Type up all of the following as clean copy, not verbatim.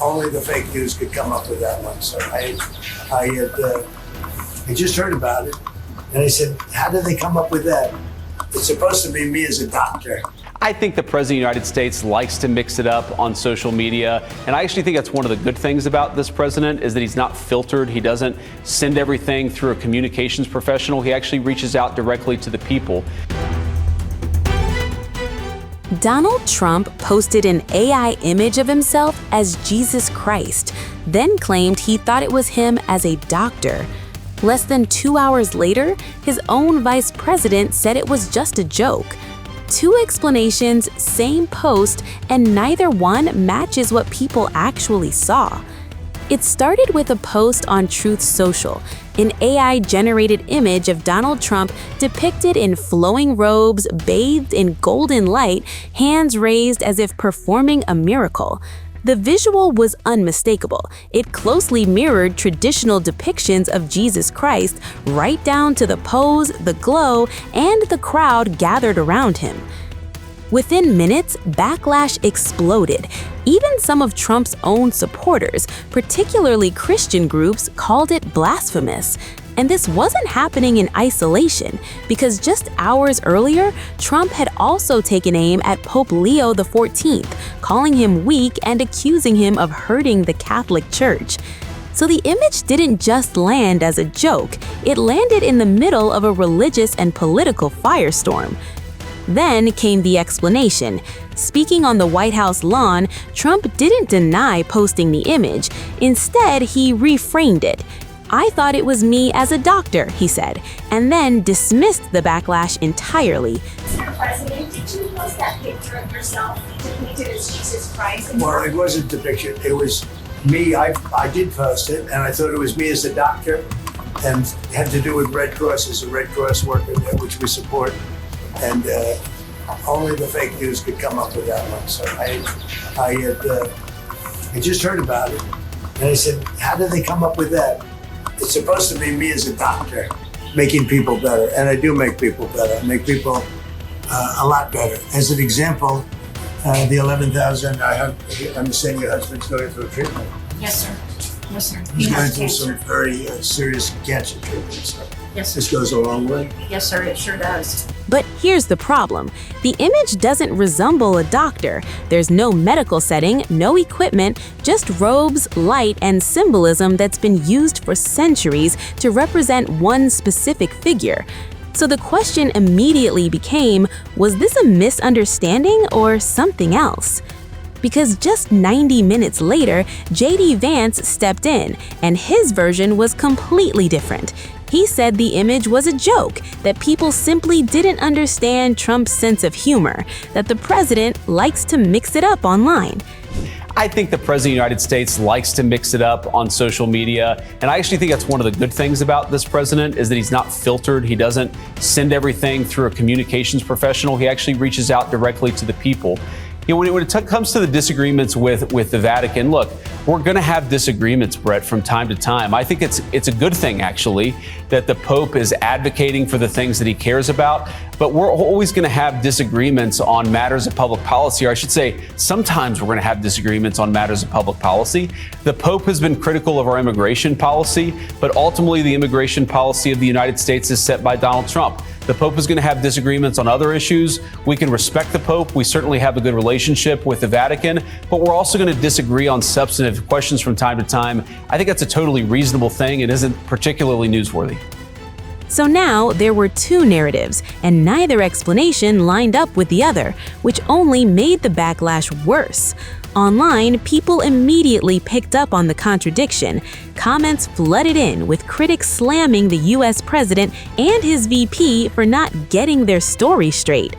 Only the fake news could come up with that one. So I just heard about it, and I said, how did they come up with that? It's supposed to be me as a doctor. I think the President of the United States likes to mix it up on social media, and I actually think that's one of the good things about this president is that he's not filtered. He doesn't send everything through a communications professional. He actually reaches out directly to the people. Donald Trump posted an AI image of himself as Jesus Christ, then claimed he thought it was him as a doctor. Less than 2 hours later, his own vice president said it was just a joke. Two explanations, same post, and neither one matches what people actually saw. It started with a post on Truth Social, an AI-generated image of Donald Trump depicted in flowing robes, bathed in golden light, hands raised as if performing a miracle. The visual was unmistakable. It closely mirrored traditional depictions of Jesus Christ, right down to the pose, the glow, and the crowd gathered around him. Within minutes, backlash exploded. Even some of Trump's own supporters, particularly Christian groups, called it blasphemous. And this wasn't happening in isolation, because just hours earlier, Trump had also taken aim at Pope Leo XIV, calling him weak and accusing him of hurting the Catholic Church. So the image didn't just land as a joke, it landed in the middle of a religious and political firestorm. Then came the explanation. Speaking on the White House lawn, Trump didn't deny posting the image. Instead, he reframed it. "I thought it was me as a doctor," he said, and then dismissed the backlash entirely. Mr. President, did you post that picture of yourself depicted as Jesus Christ? Well, it wasn't a depiction. It was me. I did post it, and I thought it was me as a doctor, and it had to do with Red Cross as a Red Cross worker, which we support. And only the fake news could come up with that one. So I just heard about it, and I said, how did they come up with that? It's supposed to be me as a doctor, making people better, and I do make people better. I make people a lot better. As an example, the 11,000, I understand your husband's going through treatment. Yes, sir. Yes, sir. He's going through some very serious cancer treatment, so Yes, this goes a long way. Yes, sir, it sure does. But here's the problem. The image doesn't resemble a doctor. There's no medical setting, no equipment, just robes, light, and symbolism that's been used for centuries to represent one specific figure. So the question immediately became, was this a misunderstanding or something else? Because just 90 minutes later, JD Vance stepped in, and his version was completely different. He said the image was a joke, that people simply didn't understand Trump's sense of humor, that the president likes to mix it up online. I think the President of the United States likes to mix it up on social media, and I actually think that's one of the good things about this president is that he's not filtered. He doesn't send everything through a communications professional. He actually reaches out directly to the people. You know, when it comes to the disagreements with the Vatican, look, we're going to have disagreements, Brett, from time to time. I think it's a good thing, actually, that the Pope is advocating for the things that he cares about. But we're always going to have disagreements on matters of public policy, or I should say, sometimes we're going to have disagreements on matters of public policy. The Pope has been critical of our immigration policy, but ultimately the immigration policy of the United States is set by Donald Trump. The Pope is going to have disagreements on other issues. We can respect the Pope. We certainly have a good relationship with the Vatican, but we're also going to disagree on substantive questions from time to time. I think that's a totally reasonable thing. It isn't particularly newsworthy. So now there were two narratives, and neither explanation lined up with the other, which only made the backlash worse. Online, people immediately picked up on the contradiction. Comments flooded in, with critics slamming the US president and his VP for not getting their story straight.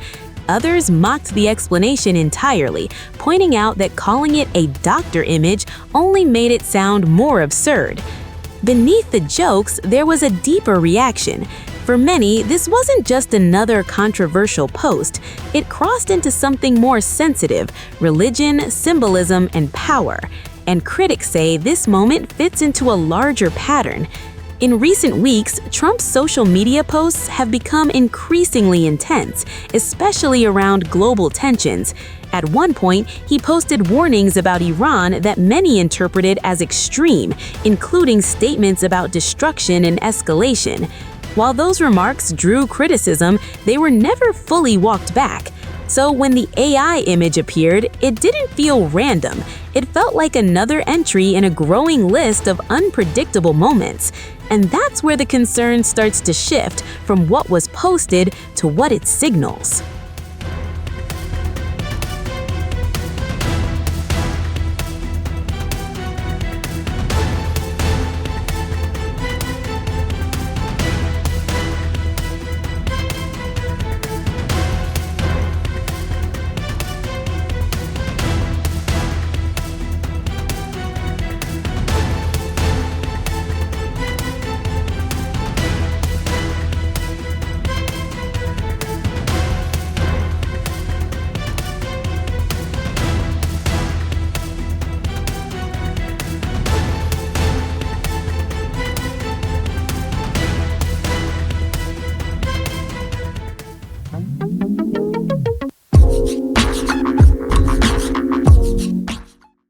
Others mocked the explanation entirely, pointing out that calling it a doctor image only made it sound more absurd. Beneath the jokes, there was a deeper reaction. For many, this wasn't just another controversial post. It crossed into something more sensitive: religion, symbolism, and power. And critics say this moment fits into a larger pattern. In recent weeks, Trump's social media posts have become increasingly intense, especially around global tensions. At one point, he posted warnings about Iran that many interpreted as extreme, including statements about destruction and escalation. While those remarks drew criticism, they were never fully walked back. So when the AI image appeared, it didn't feel random. It felt like another entry in a growing list of unpredictable moments. And that's where the concern starts to shift from what was posted to what it signals.